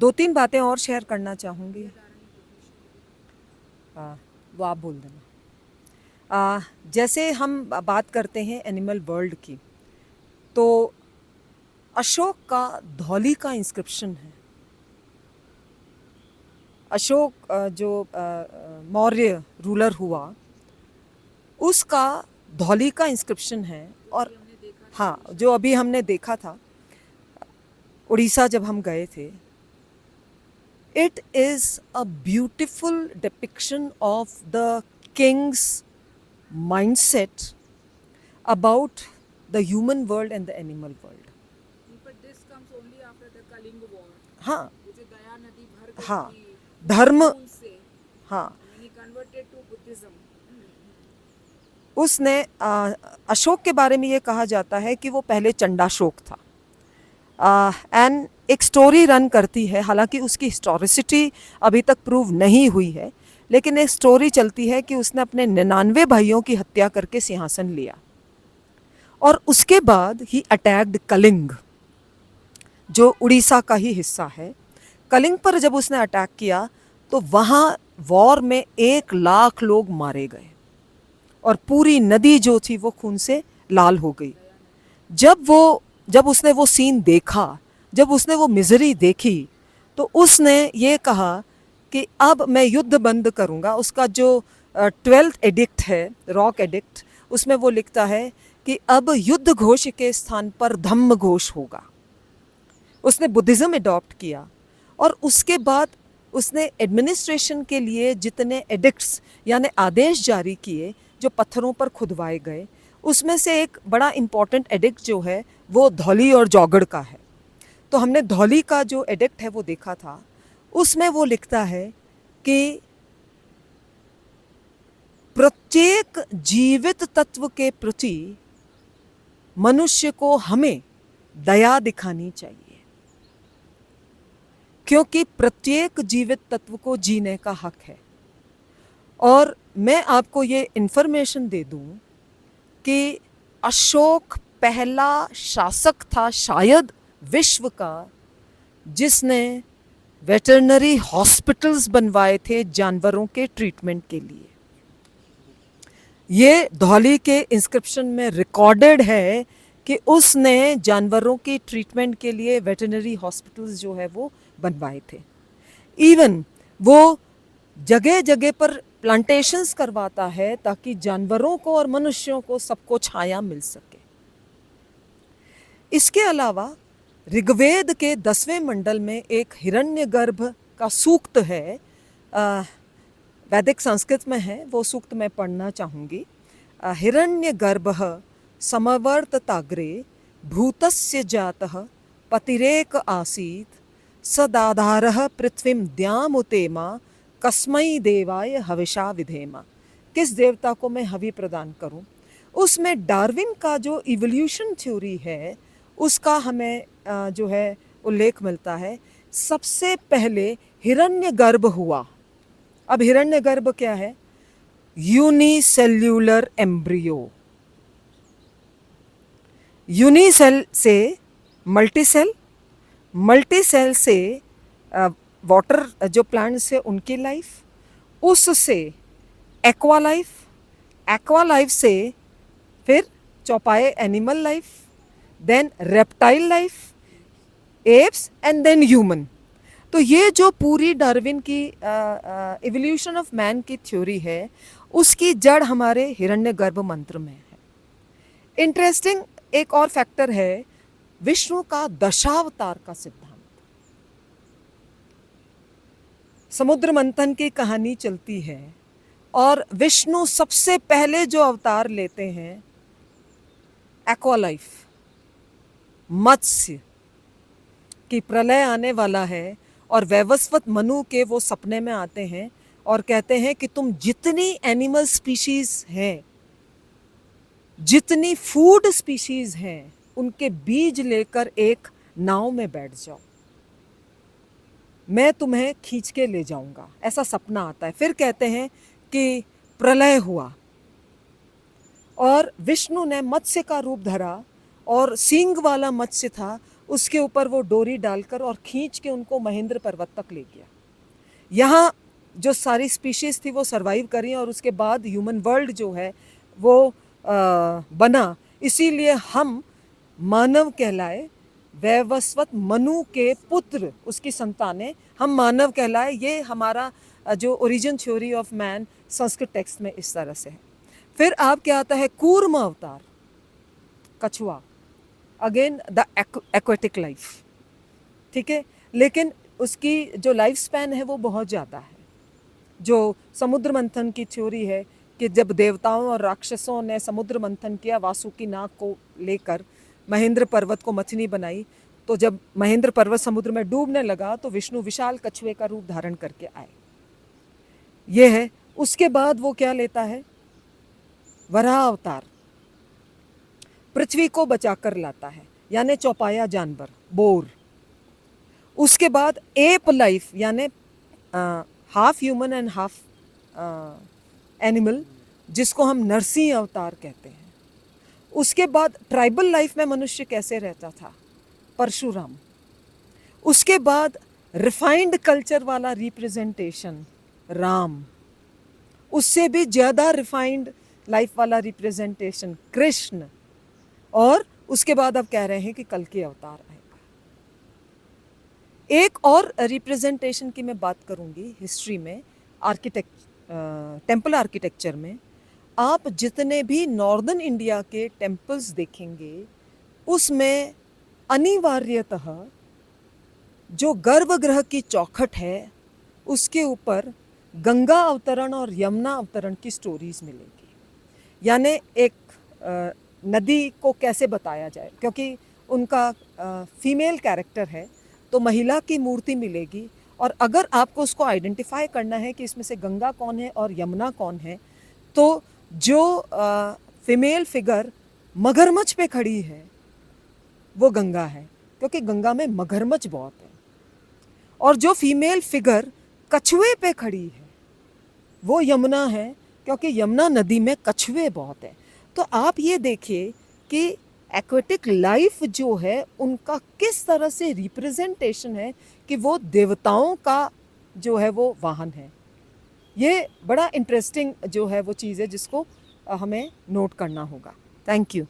दो तीन बातें और शेयर करना चाहूँगी। वो आप बोल देना। जैसे हम बात करते हैं एनिमल वर्ल्ड की, तो अशोक का धौली का इंस्क्रिप्शन है। अशोक जो मौर्य रूलर हुआ, उसका धौली का इंस्क्रिप्शन है। और हाँ, जो अभी हमने देखा था उड़ीसा जब हम गए थे, it is a beautiful depiction of the Kings mindset about the human world and the animal world. But this comes only after the Kalinga war. हाँ मुझे दया नदी भर गई हाँ थी धर्म खून से, हाँ when he converted to Buddhism. उसने अशोक के बारे में ये कहा जाता है कि वो पहले चंडाशोक था। एंड एक स्टोरी रन करती है, हालांकि उसकी हिस्टोरिसिटी अभी तक प्रूव नहीं हुई है, लेकिन एक स्टोरी चलती है कि उसने अपने 99 भाइयों की हत्या करके सिंहासन लिया और उसके बाद ही अटैक्ड कलिंग, जो उड़ीसा का ही हिस्सा है। कलिंग पर जब उसने अटैक किया तो वहाँ वॉर में 1 लाख लोग मारे गए और पूरी नदी जो थी वो खून से लाल हो गई। जब उसने वो सीन देखा, जब उसने वो मिजरी देखी, तो उसने ये कहा कि अब मैं युद्ध बंद करूँगा। उसका जो 12th एडिक्ट है, रॉक एडिक्ट, उसमें वो लिखता है कि अब युद्ध घोष के स्थान पर धम्म घोष होगा। उसने बुद्धिज़्म अडॉप्ट किया और उसके बाद उसने एडमिनिस्ट्रेशन के लिए जितने एडिक्ट्स यानी आदेश जारी किए जो पत्थरों पर खुदवाए गए, उसमें से एक बड़ा इम्पॉर्टेंट एडिक्ट जो है वो धौली और जौगड़ का है। तो हमने धौली का जो एडिक्ट है वो देखा था। उसमें वो लिखता है कि प्रत्येक जीवित तत्व के प्रति मनुष्य को हमें दया दिखानी चाहिए, क्योंकि प्रत्येक जीवित तत्व को जीने का हक है। और मैं आपको ये इन्फॉर्मेशन दे दूं कि अशोक पहला शासक था शायद विश्व का जिसने वेटरनरी हॉस्पिटल्स बनवाए थे जानवरों के ट्रीटमेंट के लिए। ये धौली के इंस्क्रिप्शन में रिकॉर्डेड है कि उसने जानवरों की ट्रीटमेंट के लिए वेटरनरी हॉस्पिटल्स जो है वो बनवाए थे। इवन वो जगह जगह पर प्लांटेशंस करवाता है ताकि जानवरों को और मनुष्यों को सबको छाया मिल सके। इसके अलावा ऋग्वेद के 10वें मंडल में एक हिरण्यगर्भ का सूक्त है, वैदिक संस्कृत में है, वो सूक्त मैं पढ़ना चाहूँगी। हिरण्यगर्भः समवर्तताग्रे भूतस्य जातः पतिरेक आसीत् सदाधारः पृथ्वीं द्यामुतेमा कस्मै देवाय हविषा विधेमा। किस देवता को मैं हवि प्रदान करूं? उसमें डार्विन का जो इवोल्यूशन थ्योरी है उसका हमें जो है उल्लेख मिलता है। सबसे पहले हिरण्यगर्भ हुआ। अब हिरण्यगर्भ क्या है? Unicellular embryo. यूनिसेल से मल्टीसेल, मल्टीसेल से वाटर जो प्लांट्स है उनकी लाइफ, उससे एक्वा लाइफ, एक्वा लाइफ से फिर चौपाए animal life, then reptile life, apes and then human. तो ये जो पूरी डार्विन की इवोल्यूशन ऑफ मैन की थ्योरी है उसकी जड़ हमारे हिरण्यगर्भ मंत्र में है। इंटरेस्टिंग एक और फैक्टर है विष्णु का दशावतार का सिद्धांत। समुद्र मंथन की कहानी चलती है और विष्णु सबसे पहले जो अवतार लेते हैं एक्वा लाइफ, मत्स्य की प्रलय आने वाला है और वैवस्वत मनु के वो सपने में आते हैं और कहते हैं कि तुम जितनी एनिमल स्पीशीज हैं, जितनी फूड स्पीशीज हैं, उनके बीज लेकर एक नाव में बैठ जाओ, मैं तुम्हें खींच के ले जाऊंगा। ऐसा सपना आता है। फिर कहते हैं कि प्रलय हुआ और विष्णु ने मत्स्य का रूप धरा और सींग वाला मत्स्य था उसके ऊपर वो डोरी डालकर और खींच के उनको महेंद्र पर्वत तक ले गया। यहाँ जो सारी स्पीशीज़ थी वो सर्वाइव करी और उसके बाद ह्यूमन वर्ल्ड जो है वो बना। इसीलिए हम मानव कहलाए, वैवस्वत मनु के पुत्र उसकी संतानें, हम मानव कहलाए। ये हमारा जो origin theory of man Sanskrit text में इस तरह से है। फिर आप क्या आता है, कूर्म अवतार, कछुआ, अगेन द एक्वेटिक लाइफ, ठीक है, लेकिन उसकी जो लाइफ स्पैन है वो बहुत ज़्यादा है। जो समुद्र मंथन की थ्योरी है कि जब देवताओं और राक्षसों ने समुद्र मंथन किया, वासुकी नाग को लेकर महेंद्र पर्वत को मथनी बनाई, तो जब महेंद्र पर्वत समुद्र में डूबने लगा तो विष्णु विशाल कछुए का रूप धारण करके आए। ये है। उसके बाद वो क्या लेता है, वराह अवतार, पृथ्वी को बचाकर लाता है, यानी चौपाया जानवर, बोर। उसके बाद एप लाइफ, यानी half human and half animal, जिसको हम नरसिंह अवतार कहते हैं। उसके बाद ट्राइबल लाइफ में मनुष्य कैसे रहता था, परशुराम। उसके बाद रिफाइंड कल्चर वाला रिप्रेजेंटेशन, राम। उससे भी ज़्यादा रिफाइंड लाइफ वाला रिप्रेजेंटेशन, कृष्ण। और उसके बाद अब कह रहे हैं कि कल के अवतार आएगा। एक और रिप्रेजेंटेशन की मैं बात करूंगी हिस्ट्री में, टेम्पल आर्किटेक्चर में। आप जितने भी नॉर्दर्न इंडिया के टेम्पल्स देखेंगे उसमें अनिवार्यतः जो गर्भगृह की चौखट है उसके ऊपर गंगा अवतरण और यमुना अवतरण की स्टोरीज मिलेगी। यानी एक नदी को कैसे बताया जाए, क्योंकि उनका फीमेल कैरेक्टर है तो महिला की मूर्ति मिलेगी। और अगर आपको उसको आइडेंटिफाई करना है कि इसमें से गंगा कौन है और यमुना कौन है, तो जो फीमेल फिगर मगरमच्छ पे खड़ी है वो गंगा है, क्योंकि गंगा में मगरमच्छ बहुत है। और जो फीमेल फिगर कछुए पे खड़ी है वो यमुना है, क्योंकि यमुना नदी में कछुए बहुत हैं। तो आप ये देखिए कि एक्वेटिक लाइफ जो है उनका किस तरह से रिप्रेजेंटेशन है कि वो देवताओं का जो है वो वाहन है। ये बड़ा इंटरेस्टिंग जो है वो चीज़ है जिसको हमें नोट करना होगा। Thank you.